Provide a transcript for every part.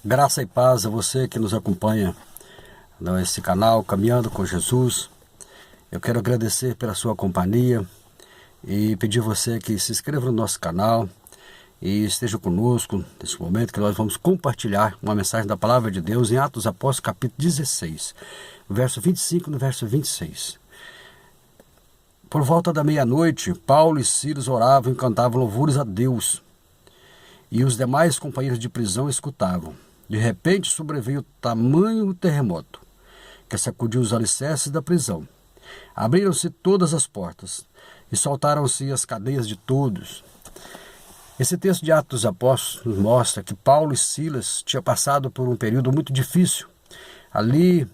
Graça e paz a você que nos acompanha nesse canal Caminhando com Jesus. Eu quero agradecer pela sua companhia e pedir a você que se inscreva no nosso canal e esteja conosco nesse momento que nós vamos compartilhar uma mensagem da Palavra de Deus em Atos Apóstolos capítulo 16, verso 25 e no verso 26. Por volta da meia-noite, Paulo e Silas oravam e cantavam louvores a Deus, e os demais companheiros de prisão escutavam. De repente sobreveio tamanho terremoto, que sacudiu os alicerces da prisão. Abriram-se todas as portas, e soltaram-se as cadeias de todos. Esse texto de Atos dos Apóstolos nos mostra que Paulo e Silas tinham passado por um período muito difícil. Ali,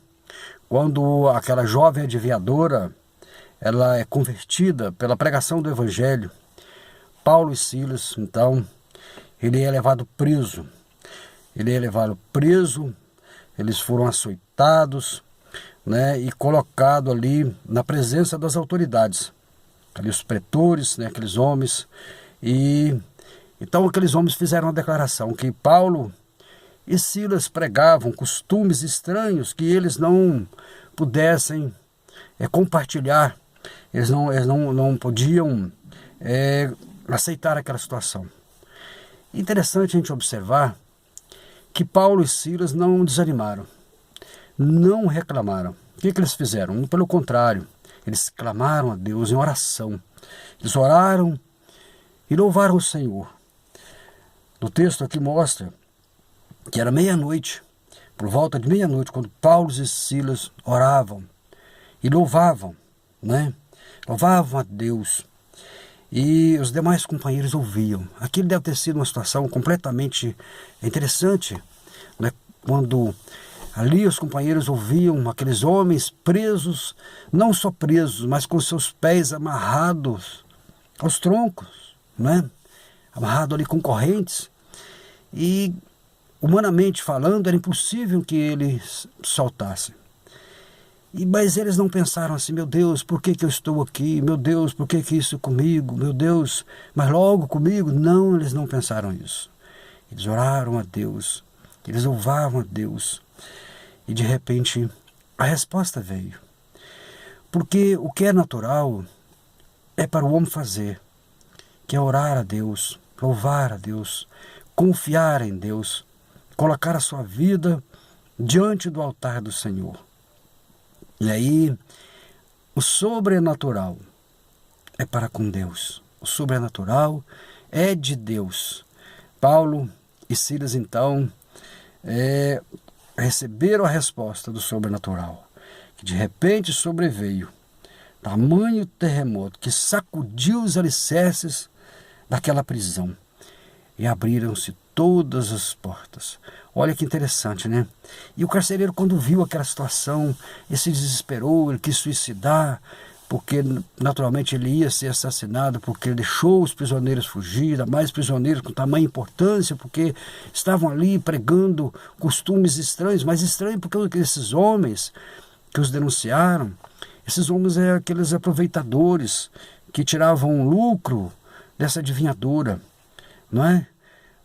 quando aquela jovem adivinhadora, ela é convertida pela pregação do Evangelho, Paulo e Silas, então, ele é levado preso. Eles foram açoitados, e colocado ali na presença das autoridades. Ali os pretores, aqueles homens. E então aqueles homens fizeram uma declaração que Paulo e Silas pregavam costumes estranhos que eles não pudessem compartilhar. Eles não podiam aceitar aquela situação. Interessante a gente observar que Paulo e Silas não desanimaram, não reclamaram. O que eles fizeram? Pelo contrário, eles clamaram a Deus em oração. Eles oraram e louvaram o Senhor. No texto aqui mostra que era meia-noite, por volta de meia-noite, quando Paulo e Silas oravam e louvavam, louvavam a Deus. E os demais companheiros ouviam. Aquilo deve ter sido uma situação completamente interessante, quando ali os companheiros ouviam aqueles homens presos, não só presos, mas com seus pés amarrados aos troncos, amarrado ali com correntes. E, humanamente falando, era impossível que eles soltassem. Mas eles não pensaram assim: meu Deus, por que eu estou aqui? Meu Deus, por que isso comigo? Meu Deus, mas logo comigo? Não, eles não pensaram isso. Eles oraram a Deus, eles louvavam a Deus. E de repente a resposta veio. Porque o que é natural é para o homem fazer, que é orar a Deus, louvar a Deus, confiar em Deus, colocar a sua vida diante do altar do Senhor. E aí, o sobrenatural é para com Deus. O sobrenatural é de Deus. Paulo e Silas, então, receberam a resposta do sobrenatural, que de repente sobreveio tamanho terremoto que sacudiu os alicerces daquela prisão. E abriram-se todas as portas. Olha que interessante, E o carcereiro, quando viu aquela situação, ele se desesperou, ele quis suicidar, porque naturalmente ele ia ser assassinado, porque ele deixou os prisioneiros fugir, ainda mais prisioneiros com tamanha importância, porque estavam ali pregando costumes estranhos, mas estranho porque esses homens que os denunciaram, esses homens eram aqueles aproveitadores que tiravam lucro dessa adivinhadora,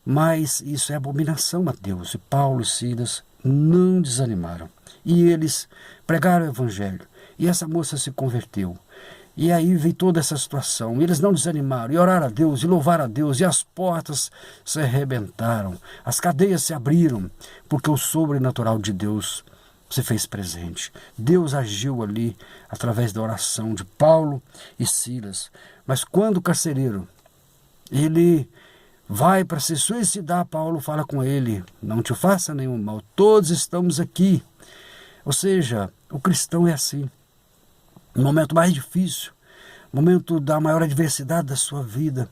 Mas isso é abominação a Deus. E Paulo e Silas não desanimaram. E eles pregaram o Evangelho. E essa moça se converteu. E aí veio toda essa situação. Eles não desanimaram. E oraram a Deus, e louvaram a Deus. E as portas se arrebentaram. As cadeias se abriram. Porque o sobrenatural de Deus se fez presente. Deus agiu ali através da oração de Paulo e Silas. Mas quando o carcereiro, ele vai para se suicidar, Paulo fala com ele: não te faça nenhum mal, todos estamos aqui. Ou seja, o cristão é assim. No momento mais difícil, no momento da maior adversidade da sua vida,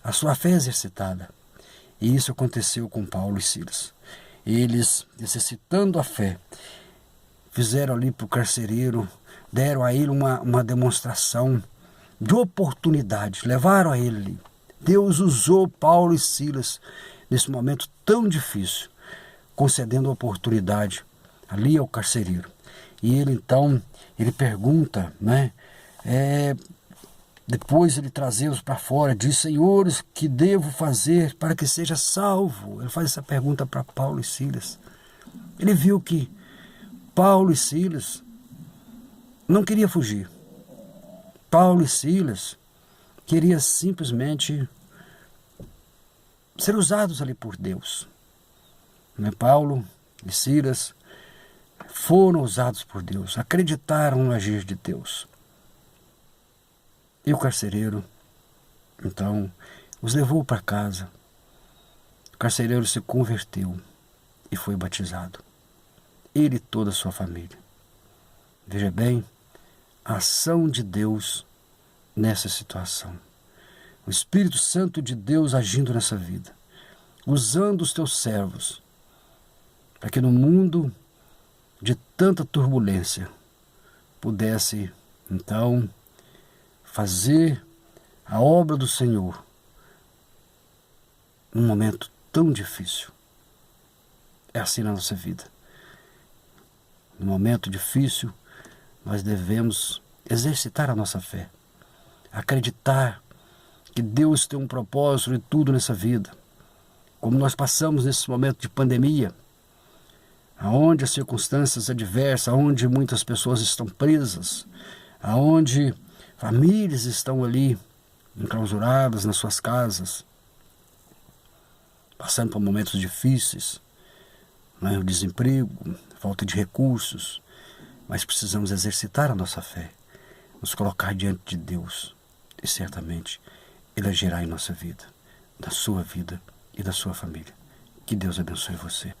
a sua fé é exercitada. E isso aconteceu com Paulo e Silas. Eles, exercitando a fé, fizeram ali para o carcereiro, deram a ele uma demonstração de oportunidade, levaram a ele. Deus usou Paulo e Silas nesse momento tão difícil, concedendo a oportunidade ali ao carcereiro. E ele então, ele pergunta, Depois ele trazê-los para fora, diz: Senhores, que devo fazer para que seja salvo? Ele faz essa pergunta para Paulo e Silas. Ele viu que Paulo e Silas não queriam fugir. Paulo e Silas queriam simplesmente ser usados ali por Deus. Paulo e Silas foram usados por Deus, acreditaram no agir de Deus. E o carcereiro, então, os levou para casa. O carcereiro se converteu e foi batizado. Ele e toda a sua família. Veja bem, a ação de Deus nessa situação. O Espírito Santo de Deus agindo nessa vida, usando os teus servos, para que no mundo de tanta turbulência pudesse, então, fazer a obra do Senhor num momento tão difícil. É assim na nossa vida. No momento difícil, nós devemos exercitar a nossa fé, acreditar que Deus tem um propósito de tudo nessa vida. Como nós passamos nesse momento de pandemia, aonde as circunstâncias adversas, aonde muitas pessoas estão presas, aonde famílias estão ali enclausuradas nas suas casas, passando por momentos difíceis, o desemprego, falta de recursos, mas precisamos exercitar a nossa fé, nos colocar diante de Deus, e certamente Ele agirá em nossa vida, na sua vida e da sua família. Que Deus abençoe você.